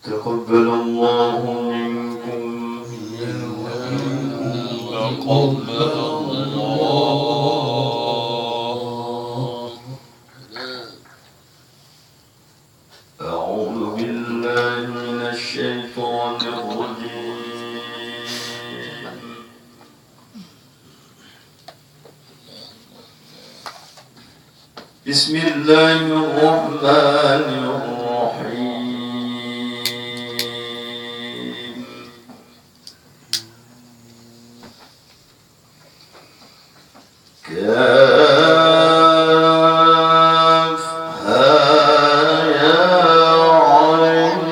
تقبل الله منكم. تقبل الله. أعوذ بالله من الشيطان الرجيم. بسم الله الرحمن الرحيم. كافها يا عين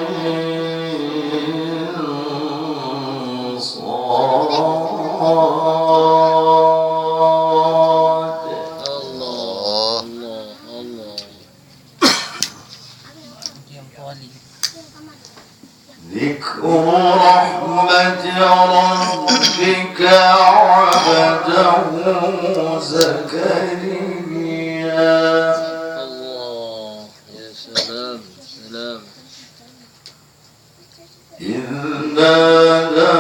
صاد. الله الله. ذكر رحمة ربك عبده زكريا. الله يا سلام سلام. إذ نادى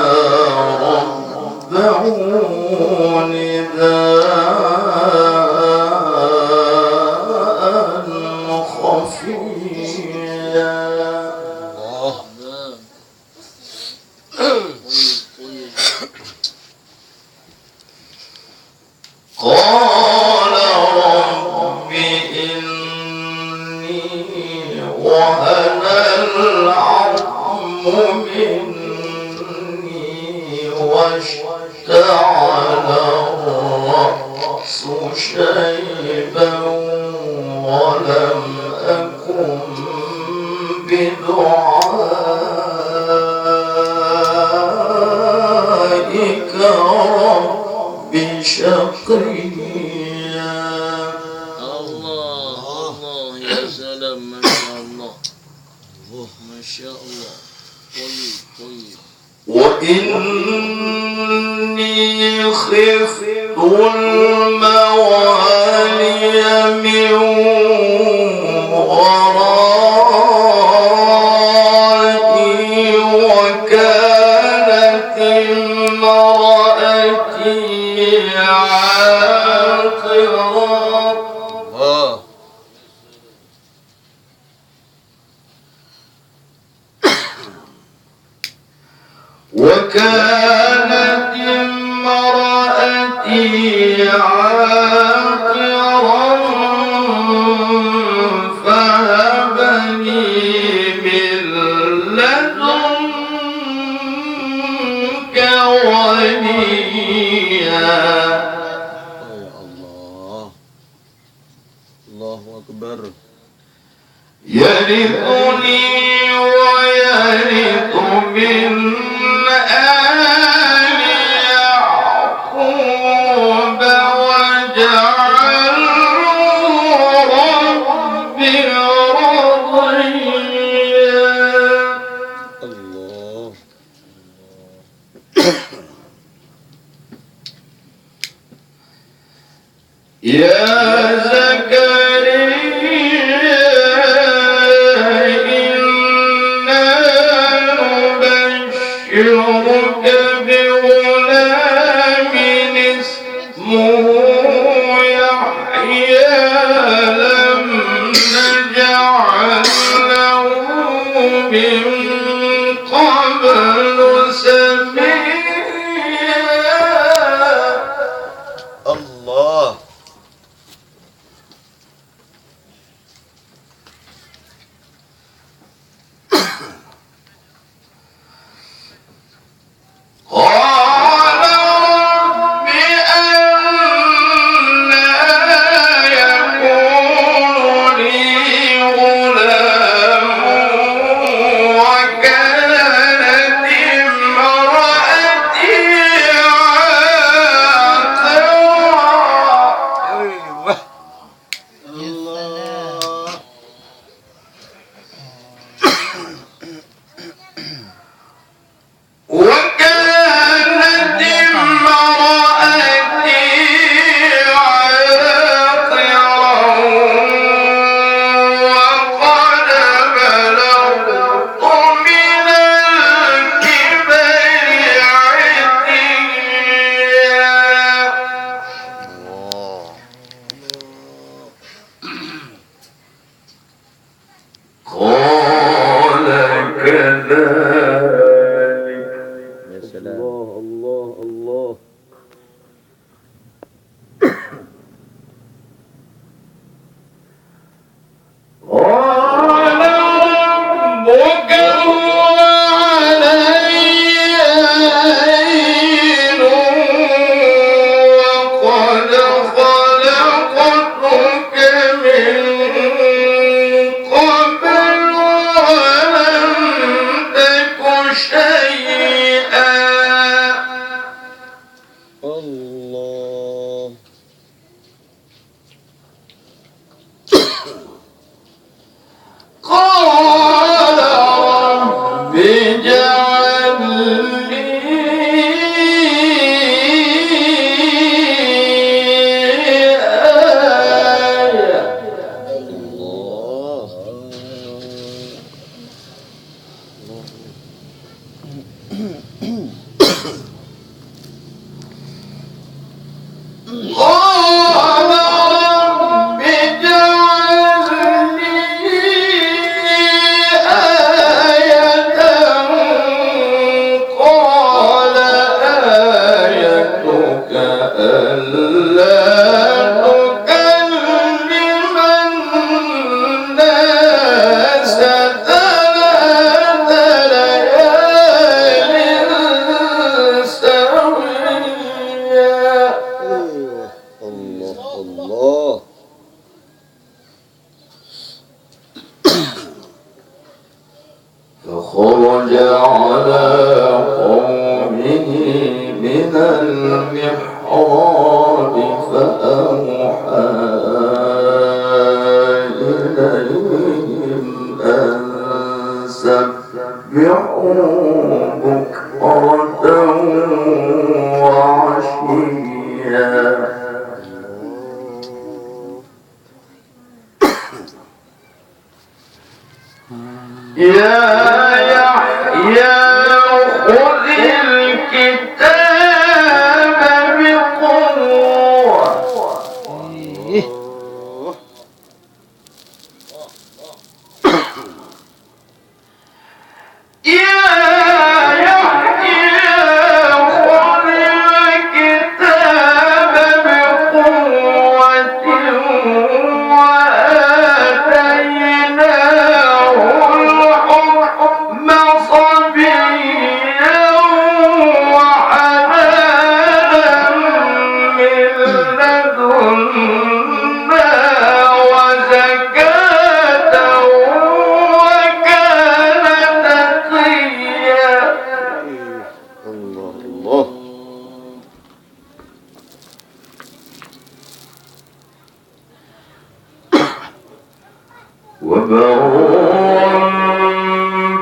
ربه نداء خفيا. قال رب إني وهن العظم مني واشتعل الرأس شيبا ولم أكن بدعائك رب شقيا. الله الله يا سلام. ما شاء الله ما شاء الله. طيب طيب. وإني خفت الموالي من ورائي وكانت امرأتي عاقرا. وكانت امرأتي عاقرا فهب لي من لدنك وليا. الله الله أكبر. يرثني ويرث من آل يعقوب واجعله رب رضيا. الله. يا زكريا إنا نبشرك بغلام اسمه يحيى لم نجعل له من قبل سميا. الله. قال رب أنى يكون لي غلام قال كذلك. يا سلام. الله الله. قال ربك هو علي هين وقد خلقتك من قبل ولم تك شيئا. الله. قال رب اجعل لي آية. الله. قال رب اجعل لي آية. قال آيتك ألا تكلم الناس ثلاث ليال سويا. الله الله. فخرج على قومه من المحراب فأوحى إليهم أن سبحوا بكرة وعشيا. يا يحيى خذ الكتاب بقوة. يا يحيى خذ الكتاب بقوة وآتيناه الحكم صبيا وحنانا من لدنا وزكاة وكان تقيا. الله الله. وبرا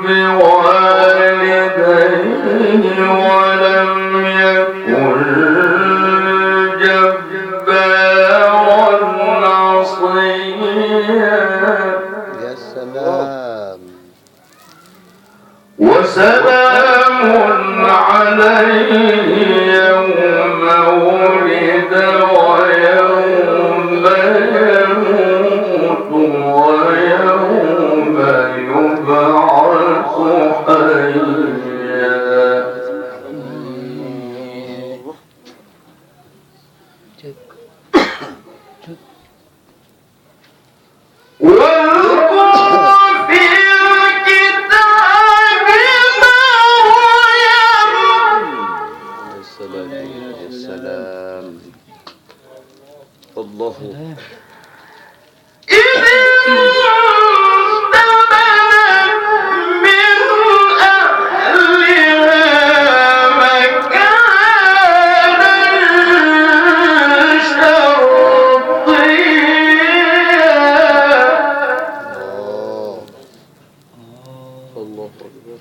بوالديه ولم يكن جبارا عصيا. يا سلام. وسلام عليه يوم ولد ويوم يموت ويوم يبعث حيا. واذكر في الكتاب مريم. يا سلام يا سلام. الله. إذ انتبذت من أهلها مكانا شرقيا. الله أكبر.